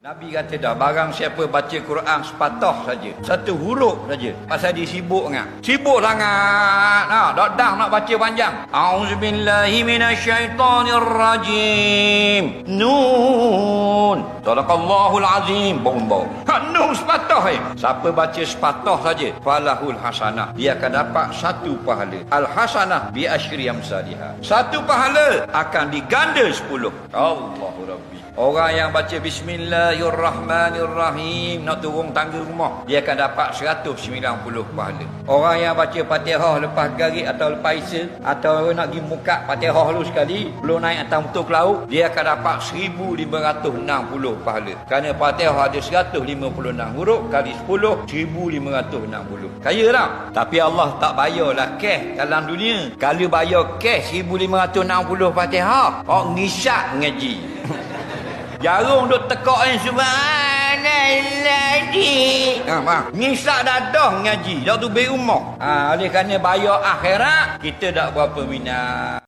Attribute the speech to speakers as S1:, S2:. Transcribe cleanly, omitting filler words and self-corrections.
S1: Nabi kata dah, barang siapa baca Quran sepatah saja, satu huruf saja, pasal dia sibuk sangat. Sibuk sangat. Dak dah nak baca panjang. Auzubillahi minasyaitonirrajim. Nun. Sadaqallahul azim. Bau-bau. Nun sepatah siapa baca sepatah saja, falahul hasanah. Dia akan dapat satu pahala. Al hasanah bi asyri amsalihah. Satu pahala akan diganda 10. Allahu Rabbi. Orang yang baca Bismillahirrahmanirrahim nak turun tangga rumah, dia akan dapat 190 pahala. Orang yang baca Fatihah lepas garik atau lepas isya, atau nak pergi muka Fatihah dulu sekali, belum naik atas motor ke laut, dia akan dapat 1560 pahala. Kerana Fatihah ada 156 huruf, kali 10, 1560. Kaya tak? Tapi Allah tak bayarlah cash dalam dunia. Kalau bayar cash 1560 Fatihah, orang ngisak ngaji. Jarung duk tekak subhanallahzi. Ngisak dadah ngaji. Dak tu beri rumah. Oleh kerana bayar akhirat, kita tak berapa minat.